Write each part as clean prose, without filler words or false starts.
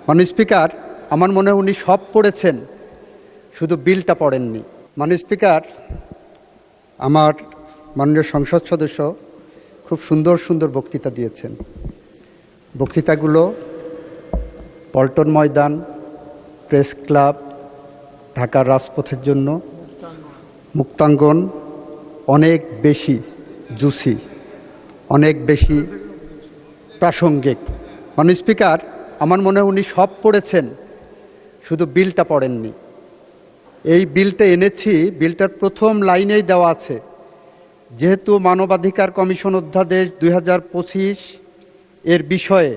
মাননীয় স্পিকার, আমার মনে হয় উনি সব পড়েছেন, শুধু বিলটা পড়েননি। মাননীয় স্পিকার, আমার মাননীয় সংসদ সদস্য খুব সুন্দর সুন্দর বক্তৃতা দিয়েছেন। বক্তৃতাগুলো পল্টন ময়দান, প্রেস ক্লাব, ঢাকার রাজপথের জন্য, মুক্তাঙ্গন অনেক বেশি জুসি, অনেক বেশি প্রাসঙ্গিক। মাননীয় স্পিকার, আমার মনে হয় উনি সব পড়েছেন, শুধু বিলটা পড়েননি। এই বিলটা এনেছি, বিলটার প্রথম লাইনেই দেওয়া আছে, যেহেতু মানবাধিকার কমিশন অধ্যাদেশ 2025 এর বিষয়ে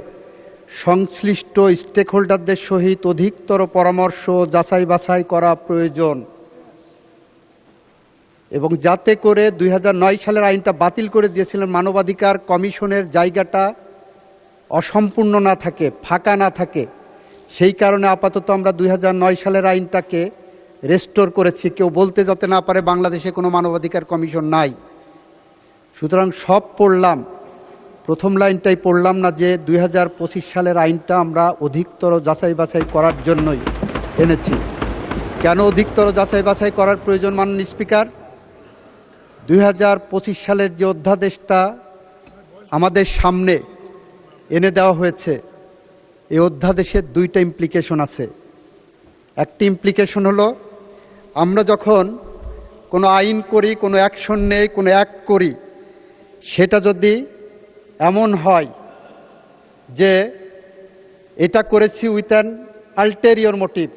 সংশ্লিষ্ট স্টেক হোল্ডারদের সহিত অধিকতর পরামর্শ যাচাই বাছাই করা প্রয়োজন, এবং যাতে করে 2009 সালের আইনটা বাতিল করে দিয়েছিলেন, মানবাধিকার কমিশনের জায়গাটা অসম্পূর্ণ না থাকে, ফাঁকা না থাকে, সেই কারণে আপাতত আমরা 2009 সালের আইনটাকে রেস্টোর করেছি, কেউ বলতে যাতে না পারে বাংলাদেশে কোনো মানবাধিকার কমিশন নাই। সুতরাং সব পড়লাম, প্রথম লাইনটাই পড়লাম না, যে 2025 সালের আইনটা আমরা অধিকতর যাচাই বাছাই করার জন্যই এনেছি। কেন অধিকতর যাচাই বাছাই করার প্রয়োজন মাননীয় স্পিকার? 2025 সালের যে অধ্যাদেশটা আমাদের সামনে এনে দেওয়া হয়েছে, এই অধ্যাদেশের দুইটা ইমপ্লিকেশন আছে। একটি ইমপ্লিকেশন হলো, আমরা যখন কোনো আইন করি, কোনো অ্যাকশন নেই, কোনো অ্যাক্ট করি, সেটা যদি এমন হয় যে এটা করেছি উইথ অ্যান আলটেরিয়র মোটিভ,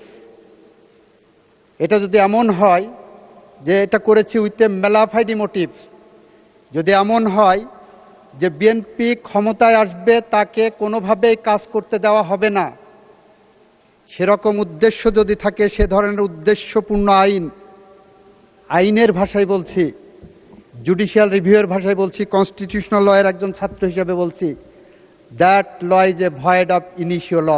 এটা যদি এমন হয় যে এটা করেছি উইথ এ ম্যালাফাইডি মোটিভ, যদি এমন হয় যে বিএনপি ক্ষমতায় আসবে, তাকে কোনোভাবেই কাজ করতে দেওয়া হবে না, সেরকম উদ্দেশ্য যদি থাকে, সে ধরনের উদ্দেশ্যপূর্ণ আইন, আইনের ভাষায় বলছি, জুডিশিয়াল রিভিউয়ের ভাষায় বলছি, কনস্টিটিউশনাল লয়ের একজন ছাত্র হিসেবে বলছি, that law is a void of initial law.